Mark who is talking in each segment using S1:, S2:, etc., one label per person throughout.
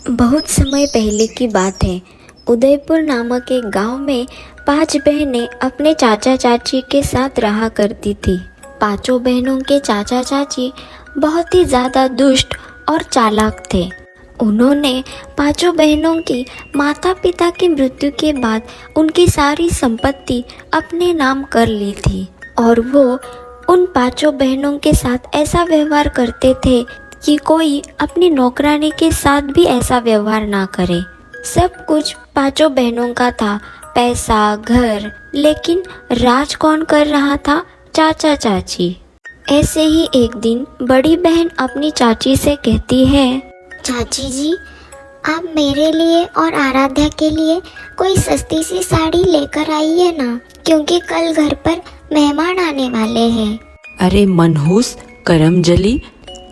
S1: बहुत समय पहले की बात है। उदयपुर नामक एक गांव में 5 बहनें अपने चाचा चाची के साथ रहा करती थी। पांचों बहनों के चाचा चाची बहुत ही ज़्यादा दुष्ट और चालाक थे। उन्होंने पांचों बहनों की माता पिता की मृत्यु के बाद उनकी सारी संपत्ति अपने नाम कर ली थी और वो उन पांचों बहनों के साथ ऐसा व्यवहार करते थे कि कोई अपनी नौकरानी के साथ भी ऐसा व्यवहार ना करे। सब कुछ पांचों बहनों का था, पैसा, घर, लेकिन राज कौन कर रहा था? चाचा चाची। ऐसे ही एक दिन बड़ी बहन अपनी चाची से कहती है,
S2: चाची जी, आप मेरे लिए और आराध्या के लिए कोई सस्ती सी साड़ी लेकर आइए ना, क्योंकि कल घर पर मेहमान आने वाले हैं।
S3: अरे मनहूस करमजली,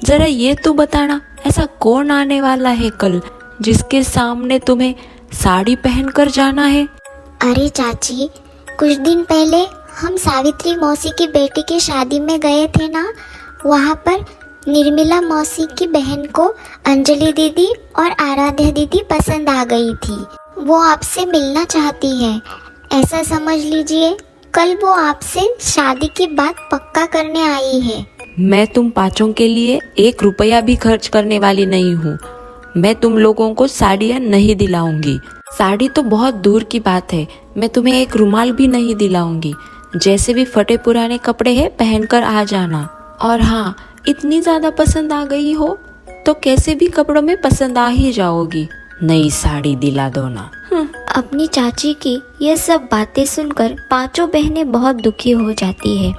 S3: जरा ये तो बताना, ऐसा कौन आने वाला है कल जिसके सामने तुम्हें साड़ी पहनकर जाना है?
S2: अरे चाची, कुछ दिन पहले हम सावित्री मौसी की बेटी की शादी में गए थे ना, वहाँ पर निर्मला मौसी की बहन को अंजलि दीदी और आराध्या दीदी पसंद आ गई थी। वो आपसे मिलना चाहती है। ऐसा समझ लीजिए कल वो आपसे शादी की बात पक्का करने आई है।
S3: मैं तुम पांचों के लिए 1 रुपया भी खर्च करने वाली नहीं हूँ। मैं तुम लोगों को साड़ियाँ नहीं दिलाऊंगी। साड़ी तो बहुत दूर की बात है, मैं तुम्हें 1 रुमाल भी नहीं दिलाऊंगी। जैसे भी फटे पुराने कपड़े हैं पहनकर आ जाना। और हाँ, इतनी ज़्यादा पसंद आ गई हो तो कैसे भी कपड़ों में पसंद आ ही जाओगी। नई साड़ी दिला दो ना।
S1: अपनी चाची की ये सब बातें सुनकर पांचों बहनें बहुत दुखी हो जाती है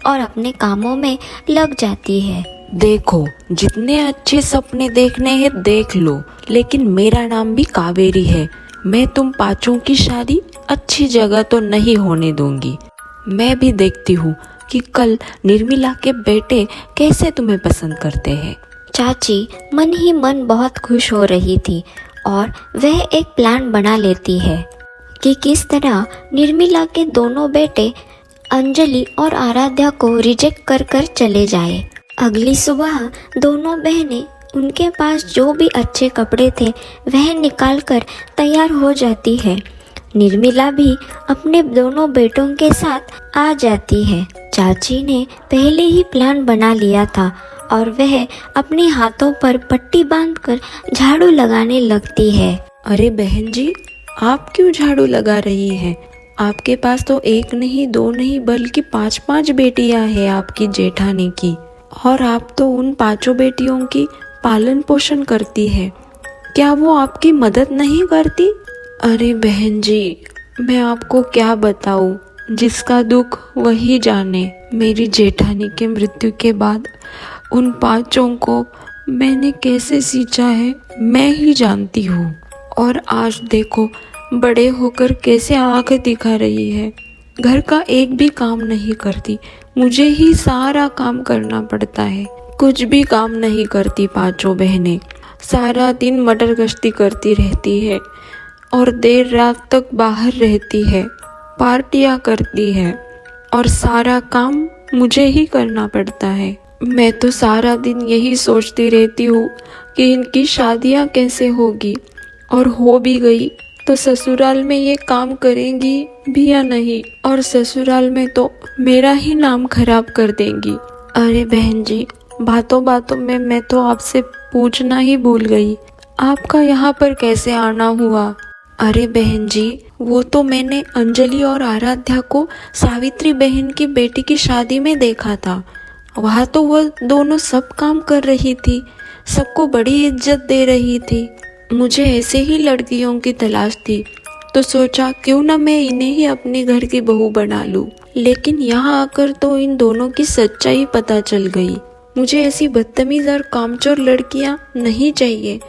S1: और अपने कामों में लग जाती है।
S3: देखो, जितने अच्छे सपने देखने हैं देख लो, लेकिन मेरा नाम भी कावेरी है। मैं तुम पांचों की शादी अच्छी जगह तो नहीं होने दूंगी। मैं भी देखती हूँ कि कल निर्मला के बेटे कैसे तुम्हें पसंद करते हैं।
S1: चाची मन ही मन बहुत खुश हो रही थी और वह एक प्लान बना लेती है कि किस तरह निर्मला के दोनों बेटे अंजलि और आराध्या को रिजेक्ट कर कर चले जाए। अगली सुबह दोनों बहनें उनके पास जो भी अच्छे कपड़े थे वह निकालकर तैयार हो जाती है। निर्मला भी अपने दोनों बेटों के साथ आ जाती है। चाची ने पहले ही प्लान बना लिया था और वह अपने हाथों पर पट्टी बांधकर झाड़ू लगाने लगती है।
S3: अरे बहन जी, आप क्यों झाड़ू लगा रही हैं? आपके पास तो 1 नहीं 2 नहीं बल्कि 5-5 बेटियां हैं आपकी जेठानी की, और आप तो उन 5 बेटियों की पालन पोषण करती है। क्या वो आपकी मदद नहीं करती? अरे बहन जी, मैं आपको क्या बताऊं, जिसका दुख वही जाने। मेरी जेठानी के मृत्यु के बाद उन 5 को मैंने कैसे सींचा है मैं ही जानती हूँ। और आज देखो, बड़े होकर कैसे आंख दिखा रही है। घर का एक भी काम नहीं करती, मुझे ही सारा काम करना पड़ता है। कुछ भी काम नहीं करती 5 बहनें। सारा दिन मटर गश्ती करती रहती है और देर रात तक बाहर रहती है, पार्टियां करती है और सारा काम मुझे ही करना पड़ता है। मैं तो सारा दिन यही सोचती रहती हूँ कि इनकी शादियाँ कैसे होगी, और हो भी गई तो ससुराल में ये काम करेंगी भी या नहीं, और ससुराल में तो मेरा ही नाम खराब कर देंगी। अरे बहन जी, बातों बातों में मैं तो आपसे पूछना ही भूल गई, आपका यहाँ पर कैसे आना हुआ? अरे बहन जी, वो तो मैंने अंजलि और आराध्या को सावित्री बहन की बेटी की शादी में देखा था। वहाँ तो वो दोनों सब काम कर रही थी, सबको बड़ी इज्जत दे रही थी। मुझे ऐसे ही लड़कियों की तलाश थी, तो सोचा क्यों ना मैं इन्हें ही अपने घर की बहू बना लूं। लेकिन यहाँ आकर तो इन दोनों की सच्चाई पता चल गई। मुझे ऐसी बदतमीज और कामचोर लड़कियाँ नहीं चाहिए।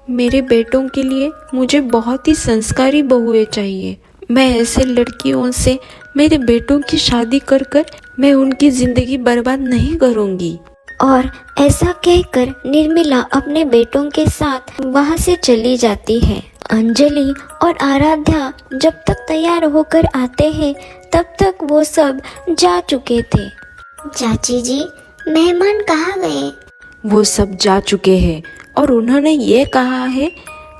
S3: मेरे बेटों के लिए मुझे बहुत ही संस्कारी बहुएं चाहिए। मैं ऐसे लड़कियों से मेरे बेटों की शादी कर कर मैं उनकी जिंदगी बर्बाद नहीं करूँगी।
S1: और ऐसा कहकर निर्मला अपने बेटों के साथ वहां से चली जाती है। अंजलि और आराध्या जब तक तैयार होकर आते हैं तब तक वो सब जा चुके थे।
S2: चाची जी, मेहमान कहाँ गए?
S3: वो सब जा चुके हैं और उन्होंने ये कहा है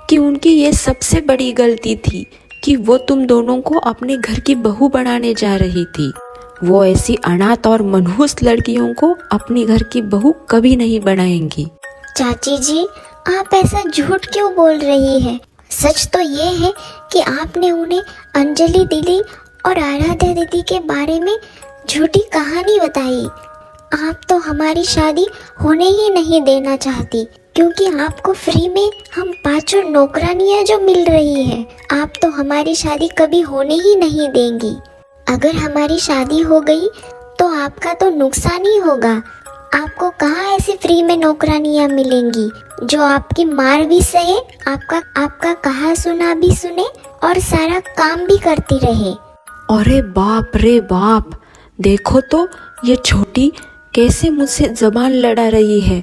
S3: कि उनकी ये सबसे बड़ी गलती थी कि वो तुम दोनों को अपने घर की बहू बनाने जा रही थी। वो ऐसी अनाथ और मनहूस लड़कियों को अपने घर की बहू कभी नहीं बनाएंगी।
S2: चाची जी, आप ऐसा झूठ क्यों बोल रही है? सच तो ये है कि आपने उन्हें अंजलि दीदी और आराध्या दीदी के बारे में झूठी कहानी बताई। आप तो हमारी शादी होने ही नहीं देना चाहती, क्योंकि आपको फ्री में हम 5 नौकरानियां जो मिल रही है, आप तो हमारी शादी कभी होने ही नहीं देंगी। अगर हमारी शादी हो गई तो आपका तो नुकसान ही होगा। आपको कहाँ ऐसी फ्री में नौकरानियां मिलेंगी जो आपकी मार भी सहे, आपका कहा सुना भी सुने और सारा काम भी करती रहे।
S3: अरे बाप रे बाप, देखो तो ये छोटी कैसे मुझसे जबान लड़ा रही है।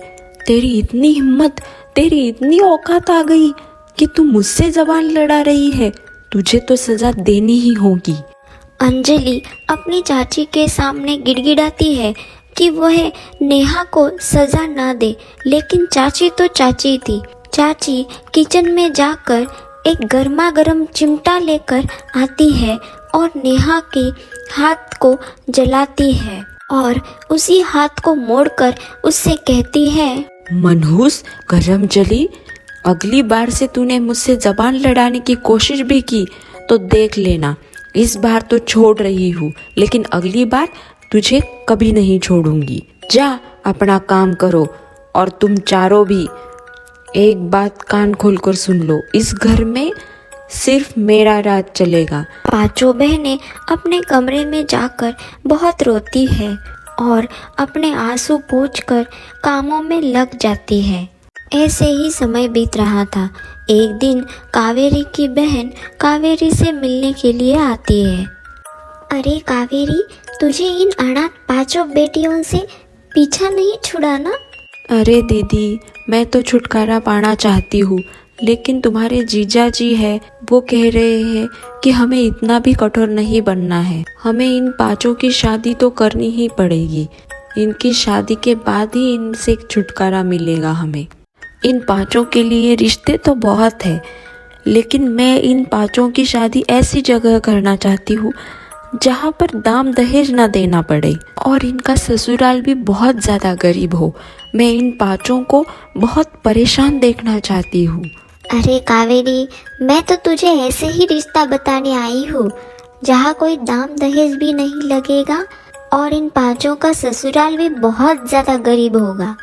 S3: तेरी इतनी हिम्मत, तेरी इतनी औकात आ गई कि तू मुझसे जबान लड़ा रही है। तुझे तो सजा देनी ही होगी।
S1: अंजलि अपनी चाची के सामने गिड़गिड़ाती है कि वह नेहा को सजा ना दे, लेकिन चाची तो चाची थी। चाची किचन में जाकर एक गर्मा गर्म चिमटा लेकर आती है और नेहा के हाथ को जलाती है और उसी हाथ को मोड़कर उससे कहती है,
S3: मनहूस गरम जली, अगली बार से तूने मुझसे जबान लड़ाने की कोशिश भी की तो देख लेना। इस बार तो छोड़ रही हूँ, लेकिन अगली बार तुझे कभी नहीं छोड़ूंगी। जा अपना काम करो। और तुम चारों भी एक बात कान खोलकर सुन लो, इस घर में सिर्फ मेरा राज चलेगा।
S1: 5 बहनें अपने कमरे में जाकर बहुत रोती है और अपने आंसू पोंछकर कामों में लग जाती है। ऐसे ही समय बीत रहा था। एक दिन कावेरी की बहन कावेरी से मिलने के लिए आती है।
S2: अरे कावेरी, तुझे इन अनाथ 5 बेटियों से पीछा नहीं छुड़ाना?
S3: अरे दीदी, मैं तो छुटकारा पाना चाहती हूँ, लेकिन तुम्हारे जीजा जी है, वो कह रहे हैं कि हमें इतना भी कठोर नहीं बनना है। हमें इन 5 की शादी तो करनी ही पड़ेगी। इनकी शादी के बाद ही इनसे छुटकारा मिलेगा हमें। इन 5 के लिए रिश्ते तो बहुत है, लेकिन मैं इन 5 की शादी ऐसी जगह करना चाहती हूँ जहाँ पर दाम दहेज ना देना पड़े और इनका ससुराल भी बहुत ज़्यादा गरीब हो। मैं इन 5 को बहुत परेशान देखना चाहती हूँ।
S2: अरे कावेरी, मैं तो तुझे ऐसे ही रिश्ता बताने आई हूँ जहाँ कोई दाम दहेज भी नहीं लगेगा और इन 5 का ससुराल भी बहुत ज़्यादा गरीब होगा।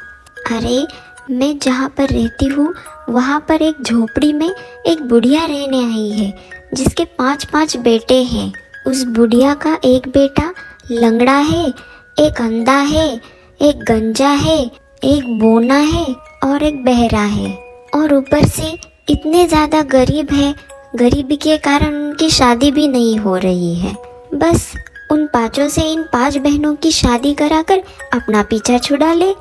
S2: अरे मैं जहाँ पर रहती हूँ वहाँ पर एक झोपड़ी में एक बुढ़िया रहने आई है जिसके 5 बेटे हैं। उस बुढ़िया का एक बेटा लंगड़ा है, एक अंधा है, एक गंजा है, एक बोना है और एक बहरा है, और ऊपर से इतने ज़्यादा गरीब है, गरीबी के कारण उनकी शादी भी नहीं हो रही है। बस उन 5 से इन 5 बहनों की शादी कराकर अपना पीछा छुड़ा ले।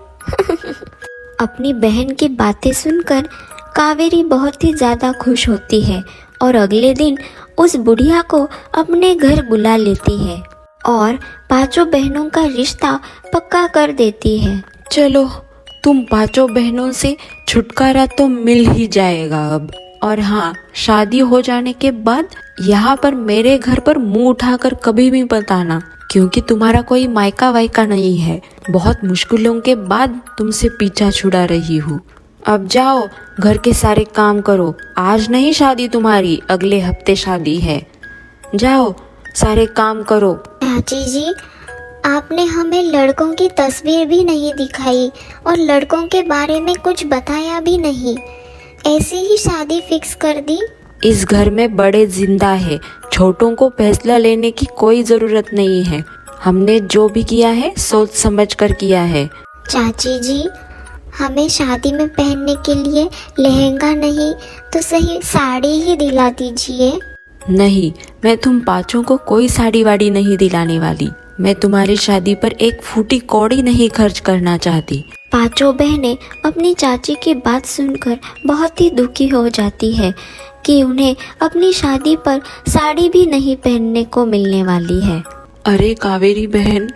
S1: अपनी बहन की बातें सुनकर कावेरी बहुत ही ज़्यादा खुश होती है और अगले दिन उस बुढ़िया को अपने घर बुला लेती है और 5 बहनों का रिश्ता पक्का कर देती है।
S3: चलो, तुम 5 बहनों से छुटकारा तो मिल ही जाएगा अब। और हाँ, शादी हो जाने के बाद यहाँ पर मेरे घर पर मुंह उठाकर कभी भी मत आना, क्योंकि तुम्हारा कोई मायका वायका नहीं है। बहुत मुश्किलों के बाद तुमसे पीछा छुड़ा रही हूँ। अब जाओ, घर के सारे काम करो। आज नहीं शादी तुम्हारी, अगले हफ्ते शादी है। जाओ, सारे काम करो।
S2: चाची जी, आपने हमें लड़कों की तस्वीर भी नहीं दिखाई और लड़कों के बारे में कुछ बताया भी नहीं, ऐसे ही शादी फिक्स कर दी।
S3: इस घर में बड़े जिंदा है, छोटों को फैसला लेने की कोई ज़रूरत नहीं है। हमने जो भी किया है सोच समझ कर किया है।
S2: चाची जी, हमें शादी में पहनने के लिए लहंगा नहीं तो सही साड़ी ही दिला दीजिए।
S3: नहीं, मैं तुम 5 को कोई साड़ी वाड़ी नहीं दिलाने वाली। मैं तुम्हारी शादी पर एक फूटी कौड़ी नहीं खर्च करना चाहती।
S1: 5 बहनें अपनी चाची की बात सुनकर बहुत ही दुखी हो जाती है कि उन्हें अपनी शादी पर साड़ी भी नहीं पहनने को मिलने वाली है।
S3: अरे कावेरी बहन,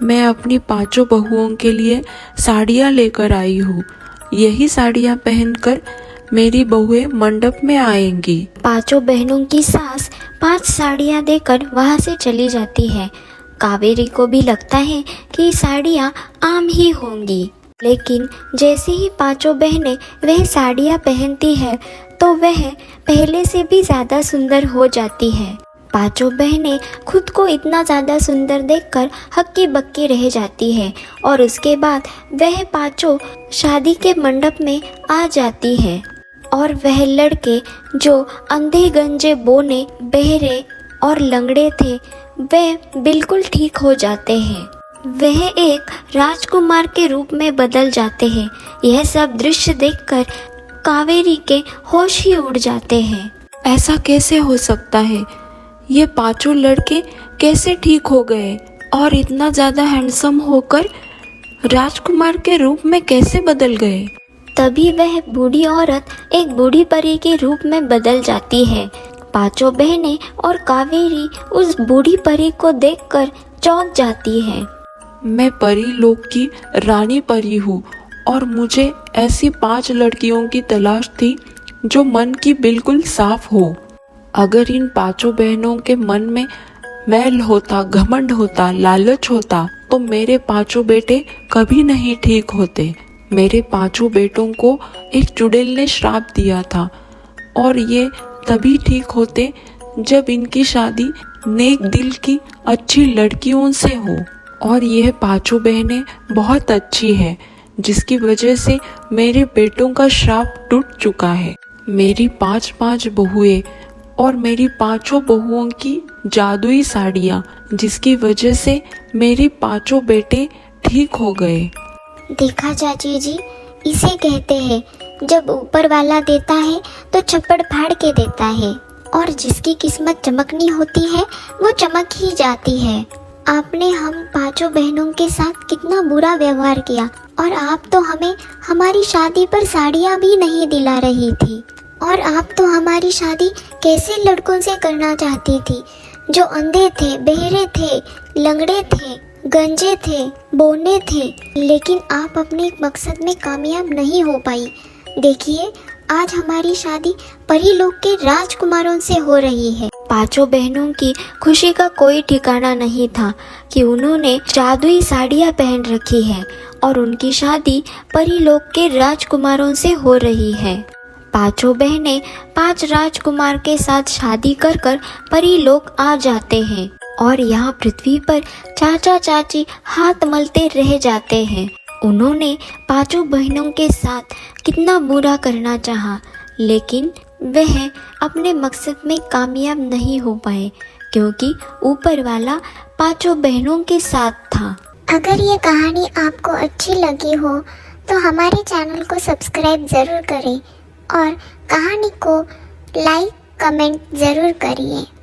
S3: मैं अपनी 5 बहुओं के लिए साड़ियाँ लेकर आई हूँ। यही साड़ियाँ पहनकर मेरी बहुएं मंडप में आएंगी।
S1: पांचों बहनों की सास 5 साड़ियाँ देकर वहाँ से चली जाती है। कावेरी को भी लगता है कि साड़ियाँ आम ही होंगी, लेकिन जैसे ही पांचों बहनें वह साड़ियाँ पहनती है तो वह पहले से भी ज़्यादा सुंदर हो जाती है। पांचों बहनें खुद को इतना ज़्यादा सुंदर देखकर हक्की बक्की रह जाती है और उसके बाद वह पांचों शादी के मंडप में आ जाती है और वह लड़के जो अंधे गंजे बोने बहरे और लंगड़े थे वह बिल्कुल ठीक हो जाते हैं। वह एक राजकुमार के रूप में बदल जाते हैं। यह सब दृश्य देखकर कावेरी के होश ही उड़ जाते हैं।
S3: ऐसा कैसे हो सकता है? ये पांचों लड़के कैसे ठीक हो गए और इतना ज़्यादा हैंडसम होकर राजकुमार के रूप में कैसे बदल गए?
S1: तभी वह बूढ़ी औरत एक बूढ़ी परी के रूप में बदल जाती है। पांचों बहनें और कावेरी उस बूढ़ी परी को देखकर चौंक जाती है।
S3: मैं परी लोक की रानी परी हूँ और मुझे ऐसी 5 लड़कियों की तलाश थी जो मन की बिल्कुल साफ हो। अगर इन पांचों बहनों के मन में मैल होता, घमंड होता, लालच होता तो मेरे पांचों बेटे कभी नहीं ठीक होते। मेरे पांचों बेटों को एक चुड़ैल ने श्राप दिया था और ये तभी ठीक होते जब इनकी शादी नेक दिल की अच्छी लड़कियों से हो। और यह पांचों बहनें बहुत अच्छी है जिसकी वजह से मेरे बेटों का श्राप टूट चुका है। मेरी 5 बहुएं और मेरी 5 बहुओं की जादुई साड़ियाँ जिसकी वजह से मेरे 5 बेटे ठीक हो गए।
S2: देखा चाची जी, इसे कहते हैं जब ऊपर वाला देता है तो छप्पड़ फाड़ के देता है और जिसकी किस्मत चमकनी होती है वो चमक ही जाती है। आपने हम 5 बहनों के साथ कितना बुरा व्यवहार किया और आप तो हमें हमारी शादी पर साड़ियाँ भी नहीं दिला रही थी और आप तो हमारी शादी कैसे लड़कों से करना चाहती थी जो अंधे थे, बहरे थे, लंगड़े थे, गंजे थे, बोने थे, लेकिन आप अपने मकसद में कामयाब नहीं हो पाई। देखिए आज हमारी शादी परीलोक के राजकुमारों से हो रही है।
S1: पांचों बहनों की खुशी का कोई ठिकाना नहीं था कि उन्होंने जादुई साड़ियाँ पहन रखी है और उनकी शादी परीलोक के राजकुमारों से हो रही है। पांचों बहनें 5 राजकुमार के साथ शादी कर कर परीलोक आ जाते हैं और यहाँ पृथ्वी पर चाचा चाची हाथ मलते रह जाते हैं। उन्होंने 5 बहनों के साथ कितना बुरा करना चाहा, लेकिन वह अपने मकसद में कामयाब नहीं हो पाए क्योंकि ऊपर वाला 5 बहनों के साथ था।
S2: अगर ये कहानी आपको अच्छी लगी हो तो हमारे चैनल को सब्सक्राइब ज़रूर करें और कहानी को लाइक कमेंट ज़रूर करिए।